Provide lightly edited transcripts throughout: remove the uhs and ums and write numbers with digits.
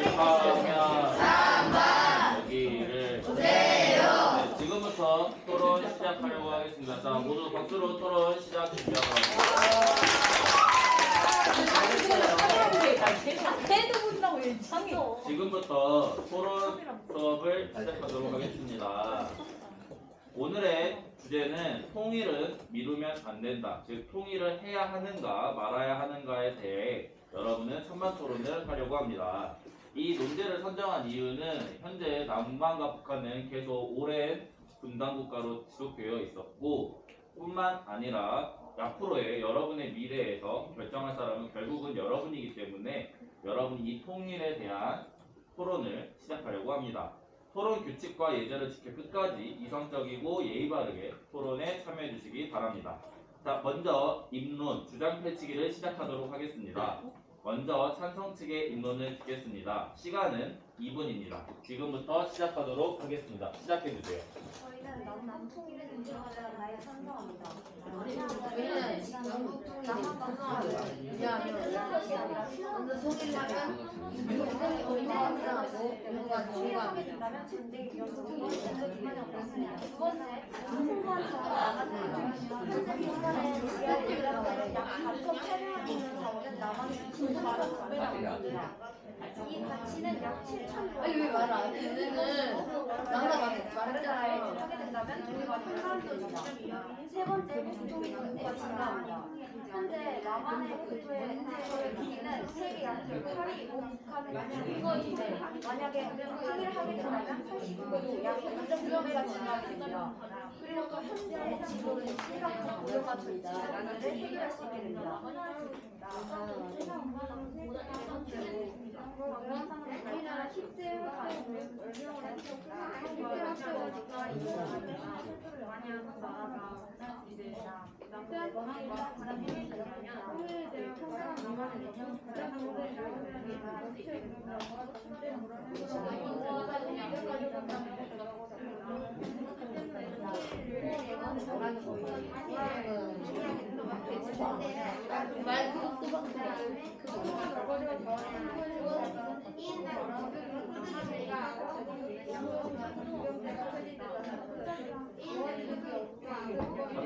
6학년 3번 여기를 주세요. 네, 지금부터 토론 시작하려고 하겠습니다. 자, 모두 박수로 토론 시작해주세요. 지금부터 토론 수업을 시작하도록 하겠습니다. 오늘의 주제는 통일은 미루면 안 된다. 즉, 통일을 해야 하는가 말아야 하는가에 대해 여러분은 찬반 토론을 하려고 합니다. 이 논제를 선정한 이유는 현재 남한과 북한은 계속 오랜 분단국가로 지속되어 있었고 뿐만 아니라 앞으로의 여러분의 미래에서 결정할 사람은 결국은 여러분이기 때문에 여러분이 이 통일에 대한 토론을 시작하려고 합니다. 토론 규칙과 예절을 지켜 끝까지 이성적이고 예의 바르게 토론에 참여해 주시기 바랍니다. 자, 먼저 입론, 주장 펼치기를 시작하도록 하겠습니다. 먼저 찬성 측의 입론을 듣겠습니다. 시간은 2분입니다. 지금부터 시작하도록 하겠습니다. 시작해 주세요. 저희는 남북 통일을 인정하는 나에 찬성합니다. 저희는 남북 통일을 찬성합니다. 왜냐하면 먼저 통일하면 미국이 어린아이들하고 영어가 통일하게 된다면 전쟁이 위험성이 전혀 없습니다. 두 번째, 풍부한 자원을 남한테 현재 북한의 미래를 약 4,800만 있는 자원은 남한이 9배나 없습니다. 이 가치는 약 7천 아니 왜 말을 안 해? 나나 나라에 말했잖아. 하게 된다면 우리가 한반도입니다. 세 번째, 국토의 인구가 증가합니다. 현재 남한의 국토의 크기는 세계 약 8위이고 북한은 6위인데 만약에 통일을 하게 된다면 89배로 약 2.6배가 증가하게 됩니다. 그리고 또 현재 지구는 심각한 고령화 문제를 해결할 수 있게 됩니다. 우리나라 10대 말 그것도 막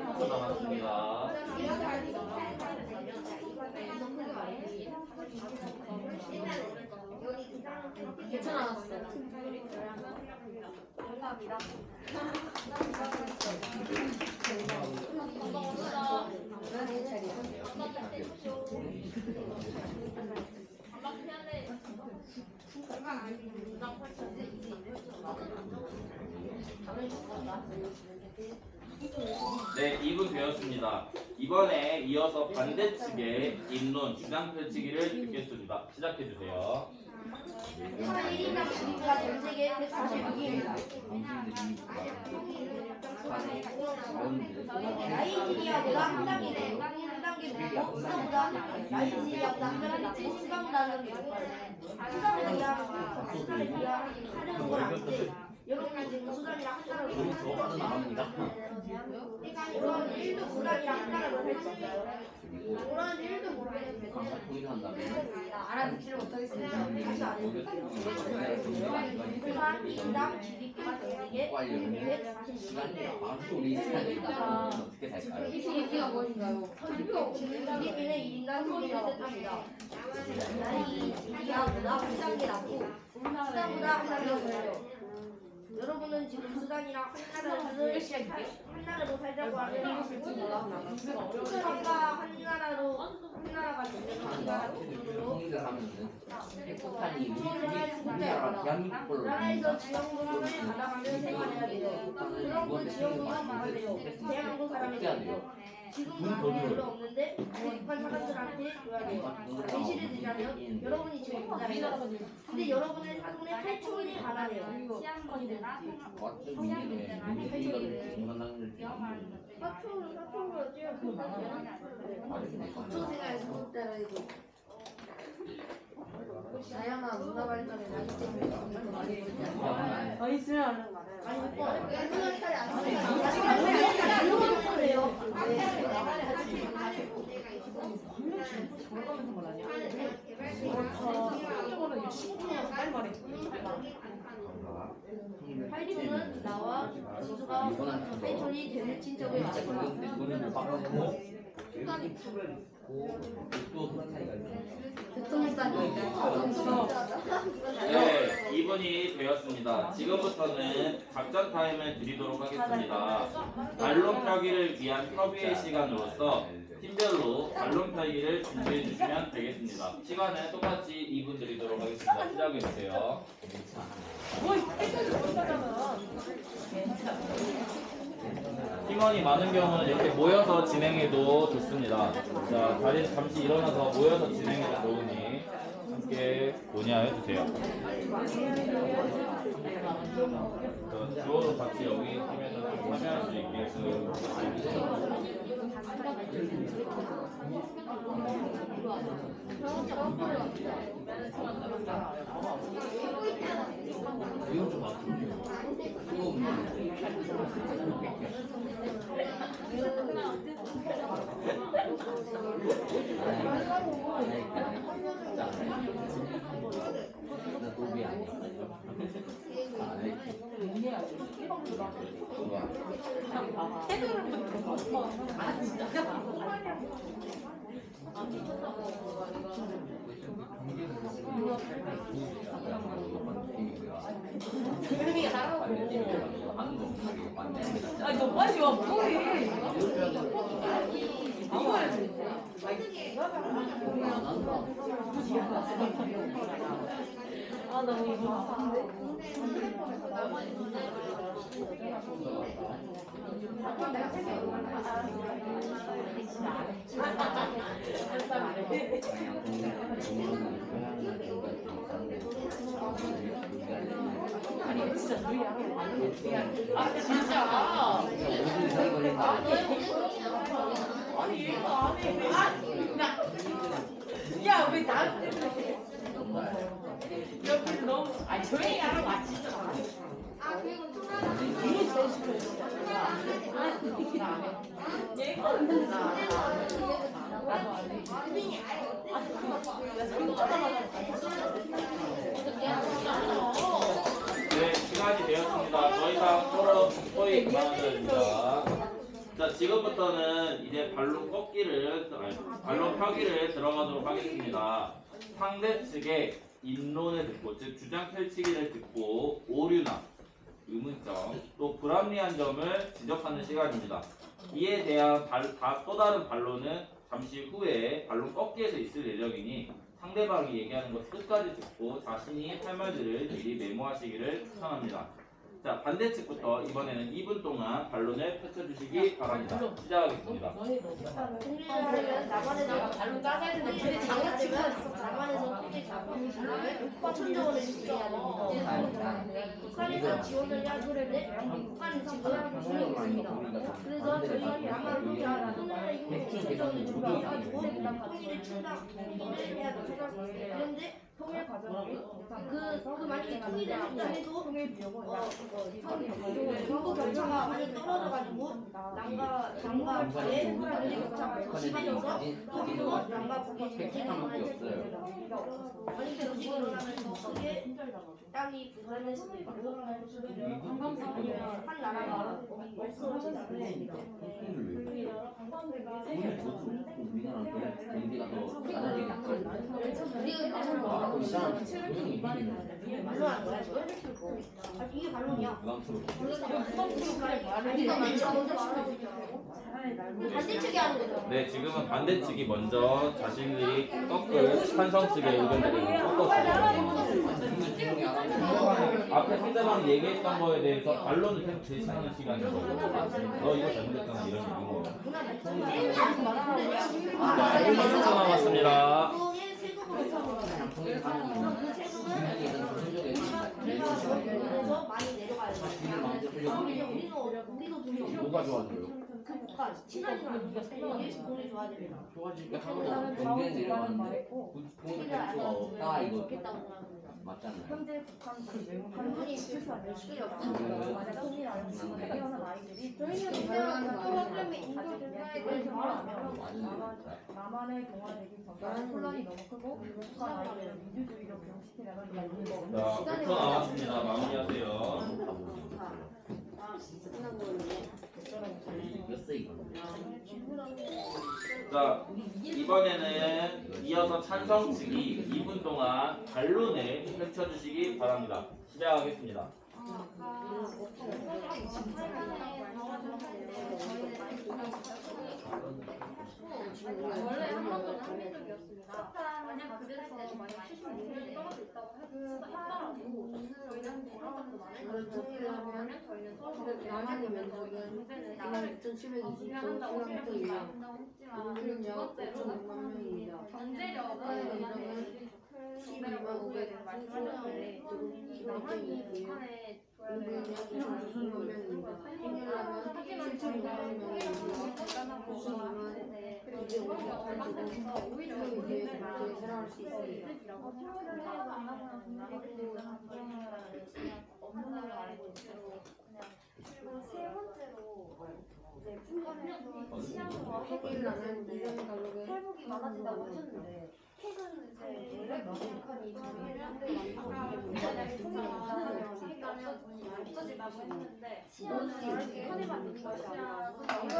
박수 남았습니다. 괜찮았어. 감사합니다. 네, 2분 되었습니다. 이번에 이어서 반대측의 입론, 주장 펼치기를 듣겠습니다. 시작해 주세요. 북한 1인당 GDP가 전 세계 146위입니다. 나이지리아보다 한 단계 높고 수단보다 나이지리아보다 한 단계 낮고 수단보다 한 단계 높아요. 수단에 비하하려는 건 아닌데 여러분은 지금 수단이랑 한 나라로 여러분 1도 수단이랑 한 나라로 할 수 없어요. 오라는 1도 모르겠는데 알아듣지를 못하겠습니다. 다시 말해볼게요. 북한 1인당 GDP가 전 세계 146위입니다. GDP가 무엇인가요? GDP는 1인당 소비가 뜻합니다. 나이지리아보다 한 단계 낮고 수단보다 한 단계 높아요. 여러분은 지금 수단이랑 한 나라로 살자고 하면 수단과 한 나라가 되면 한 나라 기준으로 나라에서 지원금을 받아가며 생활해야 돼요. 그럼 그 지원금은 뭐가 돼요? 대한민국 사람이 돼요. 지금 돈이 별로 없는데 북한 사람들한테 줘야 돼요. 예시를 들자면 여러분이 지금 부자예요. 근데 여러분의 사돈의 8초인이 가난해요. 4초를 어째요? 4초 생활에서 그때가 이거 다양한 문화 발전에 나기 때문에 더 있으면 얼른 말해요. 아니 못 봐. 8초는 나와 지수가 8천이 되는 친척을 말합니다. 네, 2분이 되었습니다. 지금부터는 작전 타임을 드리도록 하겠습니다. 반론 펴기를 위한 협의의 시간으로서 팀별로 반론 펴기를 준비해 주시면 되겠습니다. 시간은 똑같이 2분 드리도록 하겠습니다. 시작해 주세요. 팀원이 많은 경우는 이렇게 모여서 진행해도 좋습니다. 자, 자리 잠시 일어나서 모여서 진행해도 좋으니 함께 논의하여 주세요. 주어도 같이 여기 팀에서 좀 참여할 수 있게끔. 아니 너 빨리 와 뭐해? 이거야지. 아 나 이거 아픈데. 아니 진짜 누이 하라고. 아 진짜. 아니 얘가 안 해. 야왜 나한테 여기 너무 아 조용히 하라고 아 진짜. 이게 제일 싫어. 얘가 안 해. 나도 안 해. 네, 시간이 되었습니다. 더 이상 토의 그만하셔야 됩니다. 자, 지금부터는 이제 반론 반론 펴기를 들어가도록 하겠습니다. 상대 측의 인론을 듣고, 즉 주장 펼치기를 듣고 오류나 의문점, 또 불합리한 점을 지적하는 시간입니다. 이에 대한 또 다른 반론은 잠시 후에 반론 꺾기에서 있을 예정이니 상대방이 얘기하는 것 끝까지 듣고 자신이 할 말들을 미리 메모하시기를 추천합니다. 자, 반대측부터 이번에는 2분 동안 반론을 펼쳐주시기 바랍니다. 시작하겠습니다. 통일하려면 남한에서 발로 짜가야 되는데 장난치고 남한에서 통일 자본을 5천조 원을 지급해야 됩니다. 북한에서 지원을 해야 되는데 북한은 지원할 돈이 없습니다. 그래서 저희 남한 통일하라 통일을 5천조 원을 지급해가지고 통일을 해야 됩니다. 그런데 통일 과정이 만약에 통일을 한다 해도 정부 격차가 많이 떨어져가지고 남과 북의 관계 격차가 심해져서 서로 남과 북의 전쟁이 일어날 때입니다. 만약 전쟁이 일어나면서 크게 땅이 분산했습니다. 한 나라가 없어지게 됩니다. 물론 안 그래요. 이게 반론이야. 이거 먼저 말하고 반대측이 하는 거죠. 네, 지금은 반대측이 먼저 자신들이 꺾을 찬성 측의 의견들을 꺾었습니다. 앞에 상대방이 얘기했던 거에 대해서 반론을 계속 제시하는 시간인 거예요. 너 이거 잘못했잖아 이런 얘기인 거예요. 1분 남았습니다. 그래서 많이 내려가야 돼요. 우리도 돈이 뭐가 좋아져요? 그러니까 친하지만 일씩 돈이 좋아야 됩니다. 좋아지게 하면 경쟁 내려가는데 돈이 갈 수가 없다 이거. 좋겠다고 생각합니다. 맞잖아요. 현재 북한군이 출사를 시켰습니다. 만약 통일하는 지금에 태어난 아이들이 저희는 자유로운 그냥 나라를 학점이 인도 가지고 대사에 그런 대해서 생활하며 많이 남한의 동화되기 전까지 혼란이 너무 크고 북한 아이들을 민주주의로 교육시키려면 이런 거 자, 5초 남았습니다. 마무리하세요. 이겼어 이거. 자, 이번에는 이어서 찬성 측이 2분 동안 반론을 펼쳐주시기 바랍니다. 시작하겠습니다. 원래 한 번도 합리적이었습니다. 만약 그랬을 때 만약 76년이 떨어져 있다고 하더라도 저희는 돌아가서 많을 통일하면 저희는 떨어지고 남한이면 저희는 문제는 나라를 방해한다고 생각합니다. 했지만 그리고 두 번째로 경제력은 경제력 오후에 대해서 말씀하셨는데 이 남한이 북한에 줘야 되는 하지만 저희는 통일하고 대단하고 하는데 그리고 그런 결과에서 오히려 문제가 생각할 수 있습니다. 통일을 안 하고 그리고 없는 걸로 알고 있고 그리고 세 번째로 이제 북한에서 치안과 핵을 나누는데 회복이 많아진다고 하셨는데 핵은 이제 원래 북한이 자기를 상대로 만들고 만약에 통일이 가능하면 핵이 없어진다고 했는데 치안은 북한이 만든 것이 아니라 이건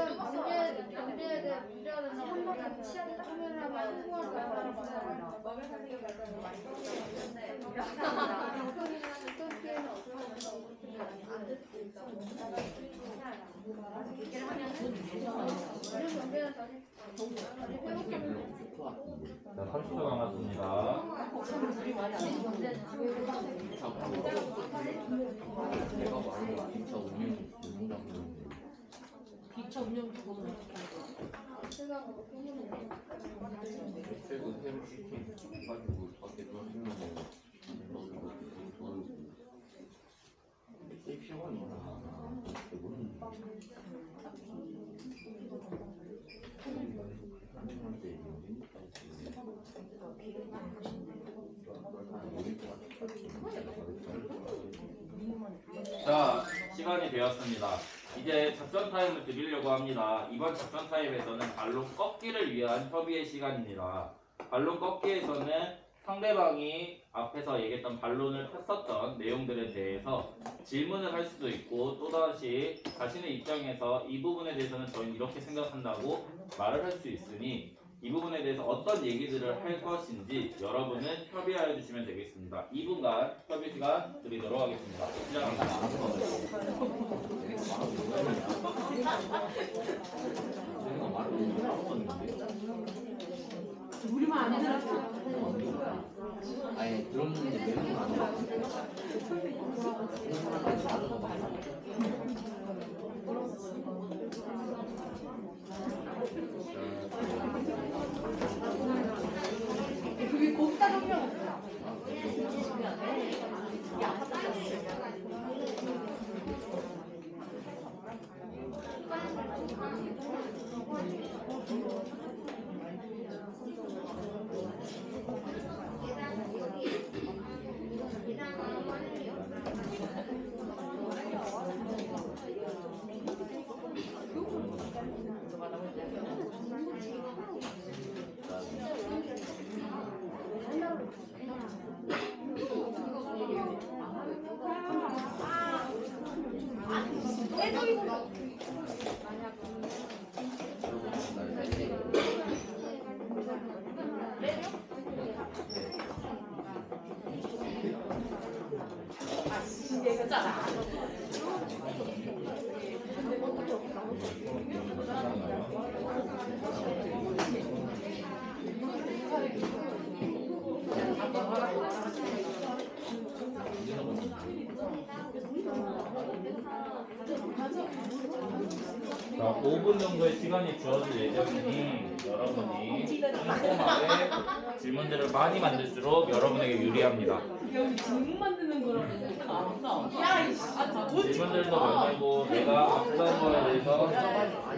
경제에 대해 문제가 된다고 한번 치안이 딱 통일하면 후원 가능하다고 생각합니다. 너무 생각이 별로 많이 있는데 터키에는 얘기를 하면은 우리 경제는 다시 자, 30초 남았습니다. 제가 말한 기차 운영 노동자분인데 기차 운영 그거는 어떻게 할까요? 최근 해로 시킨 가지고 밖에 돌리면 돌고 쓸 필요가 있나? 한테 자, 시간이 되었습니다. 이제 작전 타임을 드리려고 합니다. 이번 작전 타임에서는 발론 꺾기를 위한 협의의 시간입니다. 발론 꺾기에서는 상대방이 앞에서 얘기했던 반론을 폈었던 내용들에 대해서 질문을 할 수도 있고 또다시 자신의 입장에서 이 부분에 대해서는 저희는 이렇게 생각한다고 말을 할 수 있으니 이 부분에 대해서 어떤 얘기들을 할 것인지 여러분은 협의하여 주시면 되겠습니다. 2분간 협의 시간 드리도록 하겠습니다. 시작합니다. 우리만 안 들었어. 아예 들었는데 매운 거안 들었어. 공부하는데 다른 거 막. 그게 거기다 넣으면 자, 5분 정도의 시간이 주어질 예정이니 여러분이 꼼꼼하게 질문들을 많이 만들수록 여러분에게 유리합니다. 여기 질문 만드는 거랑 알았나? 야, 이씨. 질문들도 만들고 내가 앞선 거에 대해서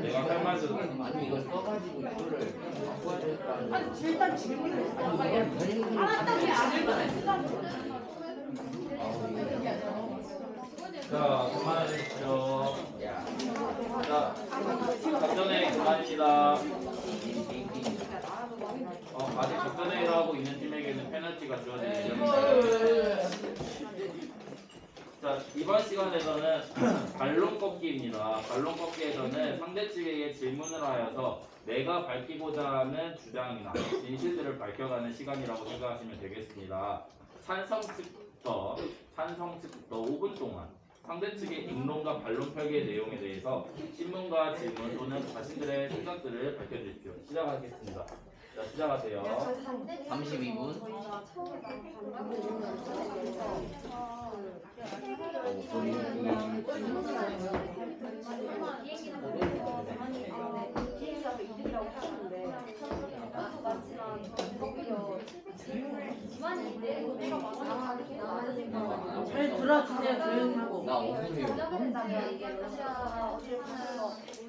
내가 할 말들을 아니 이거 써가지고 이거를 바꿔야 되겠다는 아니, 일단 질문을 했어. 알았다고 안 읽어냈어. 자, 그만해주십시오. 자, 작전회 그만입니다. 아직 작전회의를 하고 있는 팀에게는 페널티가 주어질 예정입니다. 자, 이번 시간에서는 반론 꺾기입니다. 반론 꺾기에서는 상대 측에게 질문을 하여서 내가 밝히고자 하는 주장이나 진실들을 밝혀가는 시간이라고 생각하시면 되겠습니다. 찬성 측부터 5분 동안 상대 측의 입론과 반론 설계의 내용에 대해서 신문과 질문 또는 자신들의 생각들을 밝혀주십시오. 시작하겠습니다. 자, 시작하세요. 32분. 비행기가 이득이라고 하는데 그것도 맞지만 오히려 기만이 내가 많아진 거 잘 들어주세요. 조용히 하고. 나 5분이요. 전력에다가 이게 러시아 어디를 보내서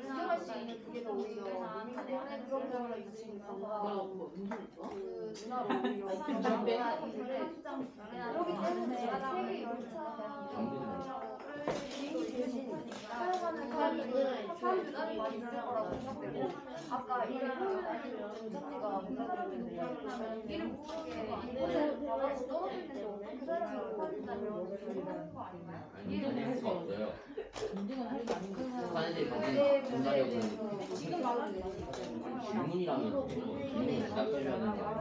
공격할 수 있는 그게 더 오히려 때문에 그런 거를 지금 뭔가 그 문화로 오히려 문화가 있는데 그렇기 때문에 세계 열차를 비행기 대신 사용하는 사람들이 많이 있을 거라고 생각되고 아까 이게 정상리가 문제인데 이를 모르게 바다에서 떨어질 때도 그 사람을 못 살린다면 그런 거 아닌가요? 할 수가 없어요. 인증은 할수 없는 북한에 전달력은 질문이라면 질문을 대답해줘야 되는 거 아니야?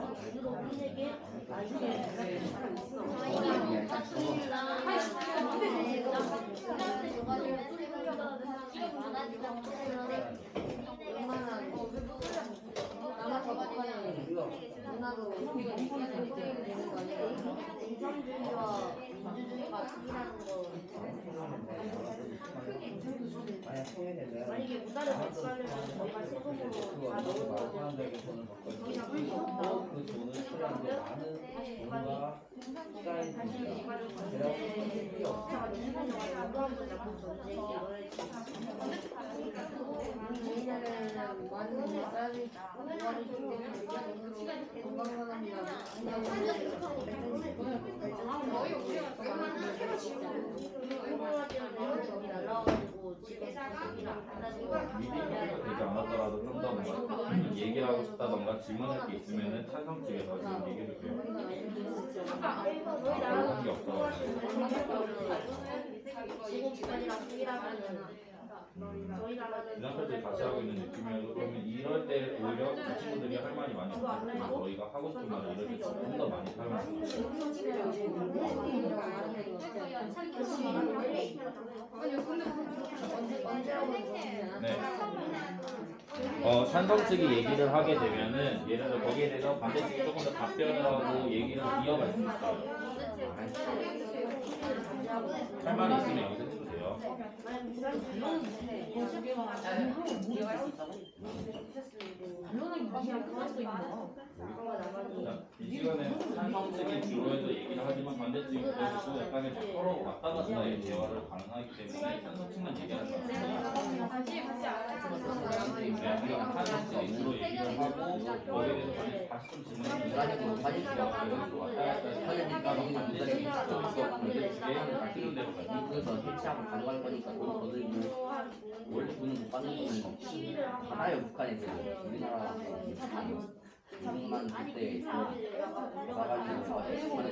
남아서 북한의 문화로 인정되는 거 아니라 공산주의와 민주주의가 틀리라는 거 만약에 문화를 배출하려면 저희가 세금으로 다 넣을 거고 저희가 불리고 그 돈을 수령하는 많은 돈과 시간이 가지고 전쟁이 없다가 전쟁을 완도하고 잡고 전쟁이 이거를 왜냐면 많은 돈을 써야 되니까 문화를 좀 건강하답니다. 코로나 때문에 저기 날라와가지고 지금 저기를 안 한다는 미리 협의가 되지 않았더라도 좀 더 뭔가 얘기를 하고 싶다던가 질문할 게 있으면은 찬성 측에서 지금 얘기해 주세요. 저희 나라가 한게 없어. 지금까지랑 동일하면은 저희 나라는 부장편들 다시 하고 있는 느낌이어서 그러면 이럴 때 오히려 그 친구들이 할 말이 많이 없으면 저희가 하고 싶은 말을 이럴 때 좀 더 많이 사용하는 거예요. 네. 찬성 측이 얘기를 하게 되면은 예를 들어 거기에 대해서 반대 측이 조금 더 답변을 하고 얘기를 이어갈 수 있어요. 할 말이 있으면 여기서 해주세요. 반론은 무시할 수도 있는 거. 자, 이 시간에 찬성 측이 주로 해서 얘기를 하지만 반대 측이 그래도 약간의 뭐 서로 왔다 갔다의 대화를 가능하기 때문에 찬성 측만 얘기하는 거예요. 찬성 측이 주로 얘기를 하고 거기에 대해서 다시 좀 질문을 인간적으로 빠질 수가 없어요. 왔다 갔다 하려니까 너무 인간적인 반대 측에 밝히는 대로 가요. 그래서 해체하고 가져갈 거니까 돈 더 들고 원래 돈을 못 받는 거는 받아요. 북한에서 우리나라 중만 그때 나가지고 해체하는 거는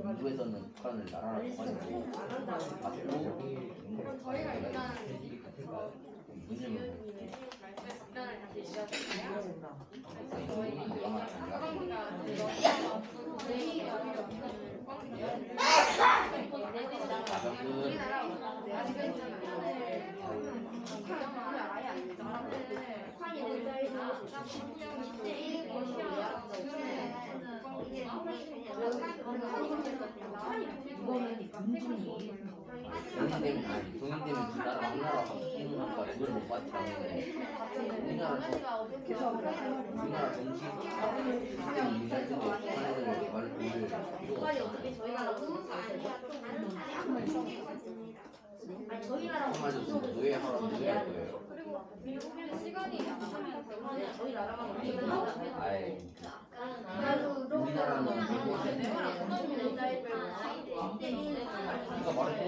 미국에서는 북한을 나라라고 가지고 받고 문제는 동인되면 그 나라 한 나라 바뀌는 거니까 그걸 못 받지 않는데 우리나라 정치 시스템이 유지할 텐데 북한애들 말을 들을 필요가 없잖아요. 저희 나라 저희 나라 한마디로 지금 노예할 거예요. 미국에는 시간이 저희 나라가 아이 우리나라는 우리가 말했던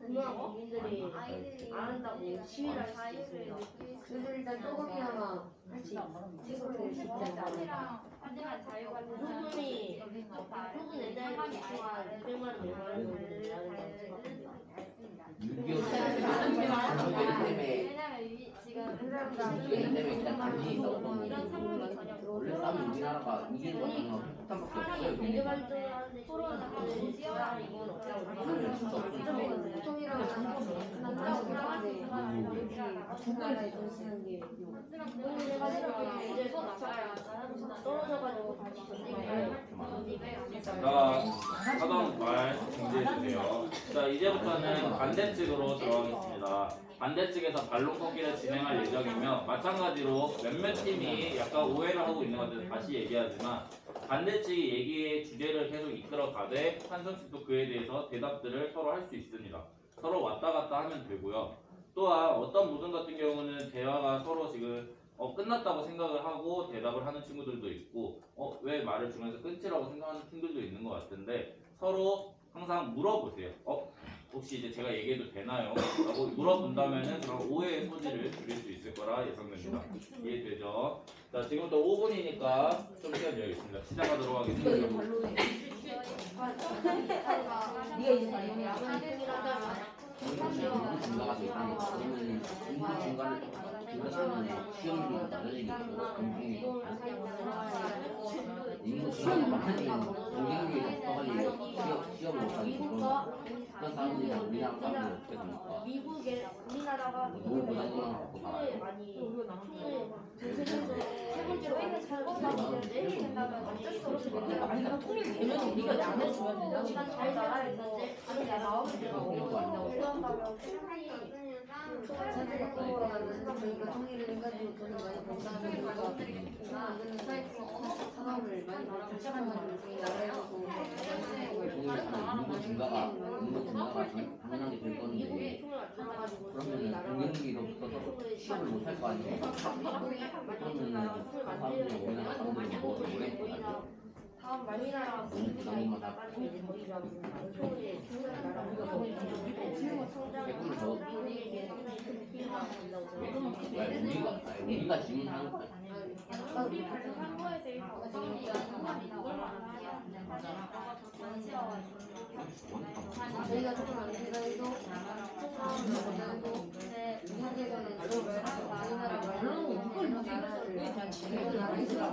분노한 국민들이 안 한다고 시위를 할 수 있습니다. 그래도 일단 조금이나마 같이 지속될 수 있잖아. 하지만 조금이 조금 엔자이로 집중한 200만 멤버를 내야 된다고 생각합니다. 6.25 때문에 왜냐면 지금 6.25 때문에 일단 단지 있었던 이런 상황이 전혀 원래 싸우면 우리나라가 이기는 거는 폭탄밖에 없어요. 경제 걔네가. 발전을 하는데 코로나가 지원하는 이건 없다고 그러면 진짜 없으니까. 보통이라고 난다고 생각하는데 중간에 좀 쓰는 게 해가지고 이제 떨어져가지고 다시 자, 하던 말 중지해주세요. 자, 이제부터는 반대측으로 들어가겠습니다. 반대측에서 발로 꺾기를 진행할 예정이며 마찬가지로 몇몇 팀이 약간 오해를 하고 있는 것들 다시 얘기하지만 반대측이 얘기의 주제를 계속 이끌어가되 한선식도 그에 대해서 대답들을 서로 할 수 있습니다. 서로 왔다 갔다 하면 되고요. 또한 어떤 부분 같은 경우는 대화가 서로 지금 끝났다고 생각을 하고 대답을 하는 친구들도 있고 왜 말을 중간에서 끊지라고 생각하는 팀들도 있는 것 같은데 서로 항상 물어보세요. 혹시 이제 제가 얘기해도 되나요? 라고 물어본다면은 그런 오해의 소지를 줄일 수 있을 거라 예상됩니다. 이해되죠? 자, 지금부터 5분이니까 좀 시간 여유있습니다. 시작하도록 하겠습니다. 네가 이제 인구 증가가 되고 그러면 인구 증가를 때문에 시험률이 낮아지고 경쟁률이 인구 증가가 많아지면 경쟁률이 높아가지고 시험을 못하게 그런 사람들이 우리나라 사람들이 어떻게 됩니까? 우리나라가 너무 부담스러운 거 갖고 살아요. 많이 세계에서 세 번째로 많이 된다면 어쩔 수 없이 아니 나 통일 되면 네가 안 해주면 된다는 우리가 거야. 잘 나가야 되는데 다른 나라가 그런 거 아니야? 배운다면 저희가 통일을 해가지고 돈을 많이 번다는 거가 상황을 많이 발전시켜가지고 저희 나라에서도 인구 증가가 당연하게 될 건데 그러면 경쟁률이 높아서 시험을 못 할 거 아니에요? 그러면 그 사람들이 우리나라 사람들이 뭐래 해야죠? 다음 우리나라 너무 부담만 하고 나가는 게 저희가 초에 중요한 나라가 조금 더 우리가 질문하는 거야. 저희가 조금 안 된다 해도 상황을 못다 해도 한국에서는 우리나라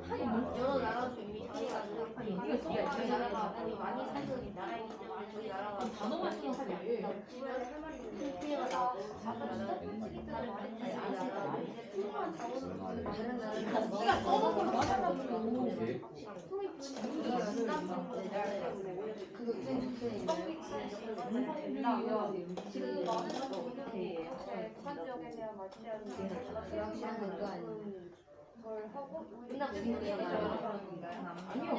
말로 여러 나라 중 이미 저희가 저희 나라가 많이 사는 나라이기 때문에 저희 나라가 단어만 써서 해. 할 말이 있는데 피해가 나고 네가 써놓고 맞아가지고. 지금 많은 분들이 북한 지역에 대한 맞지 않는 불확실한 것도 아니에요. 그냥 지금이야 아니요,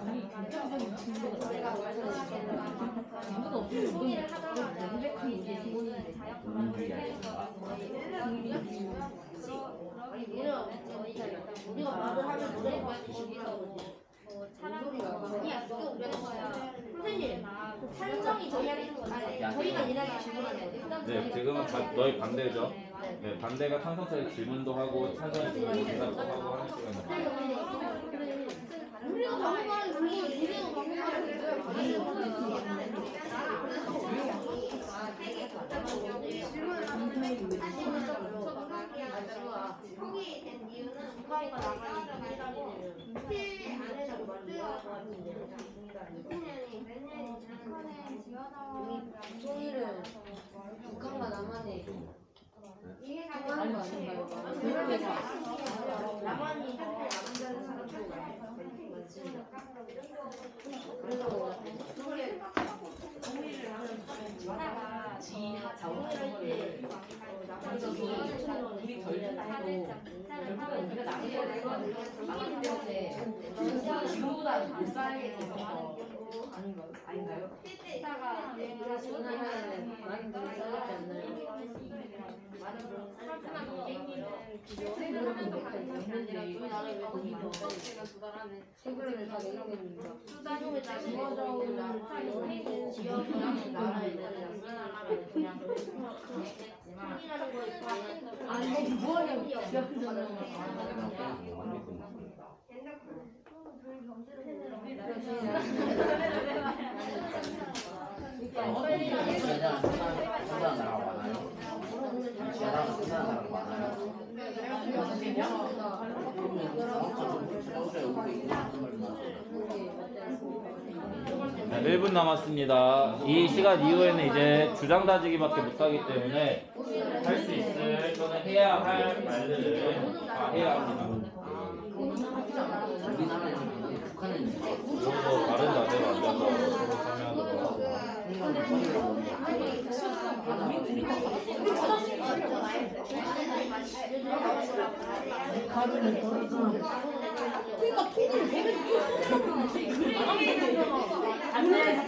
아니 결정적인 증거가 저희가 증거가 없으면 통일을 하다가 명백한 이게 기본인데. 국민주의라든가 우리가 말을 하면 노래가 우리한테 시키라고 아니야 그게 우리한테 거야 선생님 설정이 저희한테 하는 거야 저희가 얘네한테 질문하는 거야 네, 지금은 너희 반대죠? 네, 반대가 찬성자의 질문도 하고 찬성의 질문 대답도 하고 하는 시간입니다. 우리가 방송하는 질문을 우리가 방송하는 북한이가 나가는 실 안에서 만들어서 왔는데 통일은 북한과 남한의 통하는 거 아닌가요? 남한이 남한자는 사람도 많습니다. 그래서 통일을 하면 지하 자원 통일할 때 남한이 결국도 결국은 우리가 나가기 때문에 지금보다 못 살게 돼서 아닌가요? 이따가 저는 많은 분이 살지 않나요? 세금을 다 내기 때문입니다. 세금을 다 지어져온 지역이랑 나라에 대한 아니 이거 뭐하냐고 지하철 네, 1분 남았습니다. 이 시간 이후에는 이제 주장 다지기밖에 못하기 때문에 할 수 있을 또는 해야 할 말들을 다 해야 합니다. 우리나라에는 북한은 그리고 다른 자세로 앉아서 서로 참여하도록 하고.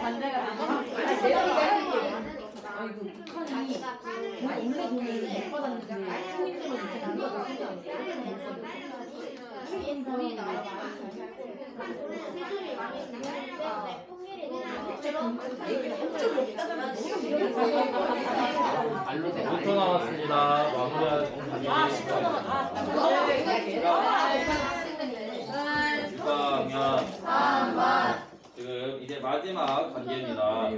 반대가 발로 돼. 5초 남았습니다. 마무리하겠습니다. 지금 이제 마지막 단계입니다.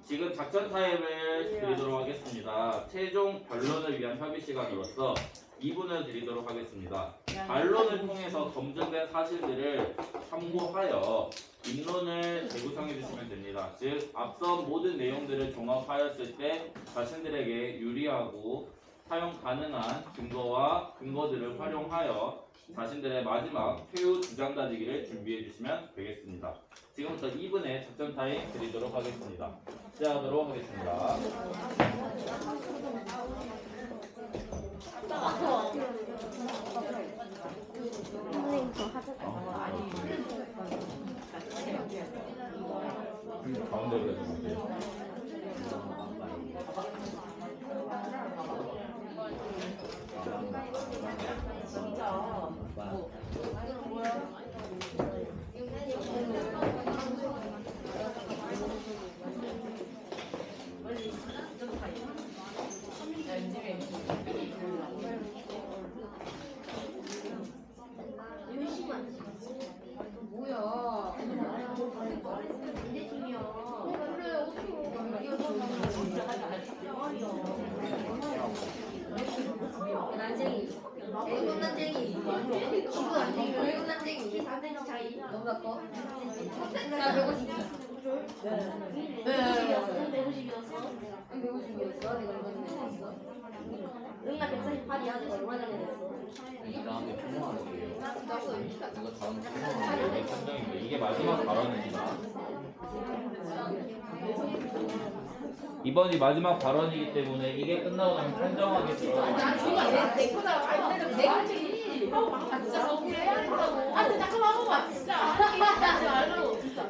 지금 작전 타임을 드리도록 하겠습니다. 최종 변론을 위한 협의 시간으로서 2분을 드리도록 하겠습니다. 반론을 통해서 검증된 사실들을 참고하여 입론을 재구성해 주시면 됩니다. 즉 앞선 모든 내용들을 종합하였을 때 자신들에게 유리하고 사용 가능한 증거와 근거들을 활용하여 자신들의 마지막 최후 주장 다지기를 준비해 주시면 되겠습니다. 지금부터 2분의 작전 타임 드리도록 하겠습니다. 시작하도록 하겠습니다. 가운데로 해주세요. 난쟁이, 애국 난쟁이, 지구 난쟁이, 외국 난쟁이, 키 4cm 차이, 너보다 커? 나 150. 네. 150이었어? 150이었어? 내가 얼마 전에 했어? 응나 148이야. 내가 얼마 전에 했어? 이 다음에 평화하세요. 이거 다음 이게 평화하세요. 판정입니다. 이게 마지막 발언입니다. 이번이 마지막 발언이기 때문에 이게 끝나고 나면 판정하겠습니다. 내 거다. 내 거지. 진짜 억울해. 아, 진짜 잠깐만 한 번만. 진짜. 하지 말라고. 아, 진짜.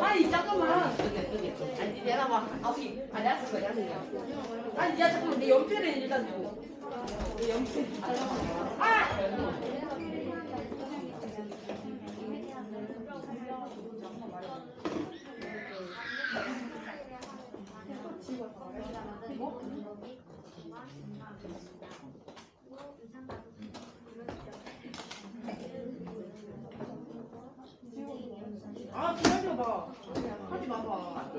아니, 잠깐만. 아니, 내놔봐. 아니, 알았을 거야. 아니, 야, 잠깐만. 내 연필을 일단 줘. 내 연필. 아! 아, 기다려봐. 하지 마봐.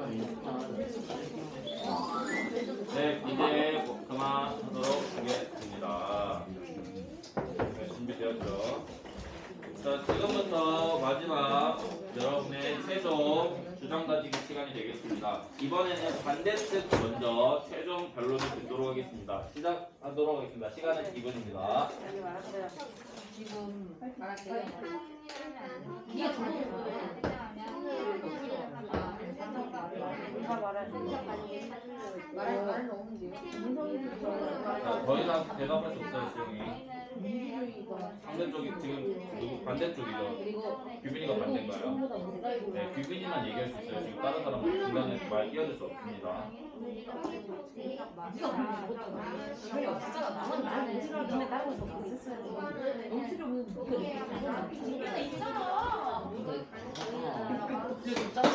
네, 이제 그만하도록 하겠습니다. 네, 준비되었죠? 자, 지금부터 마지막 여러분의 최종 주장 다지기 시간이 되겠습니다. 이번에는 반대측 먼저 최종 변론을 듣도록 하겠습니다. 시작하도록 하겠습니다. 시간은 2분입니다. 지금 네가 누가 말해? 자, 더 이상 대답할 수 없어요, 지영이. 상대쪽이 지금 누구 반대쪽이죠? 규빈이가 반대인가요? 네, 규빈이만 얘기할 수 있어요. 지금 다른 사람 중간에 말 끼어들 수 없습니다. 아니 없었잖아. 나만 나는 음식을 눈에 따라서 있었어야 돼. 음식을 보면 이거 있잖아. 근데 진짜